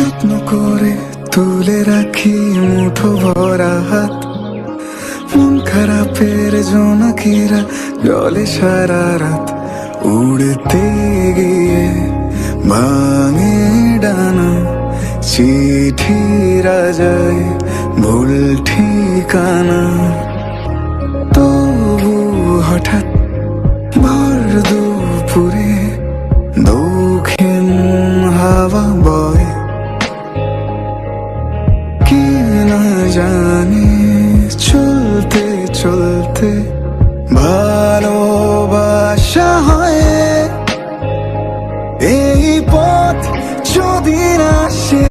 যত্ন করে তুলে রাখি মুঠো ভরা হাত, মন খারাপের জোনাকিরা জলে সারা রাত। উড়তে গিয়ে ভাঙে ডানা, চিঠিরা যায় ভুল ঠিকানা। তবু হঠাৎ ভর দুপুরে দক্ষিণ হাওয়া বয়, কে না জানে চলতে চলতে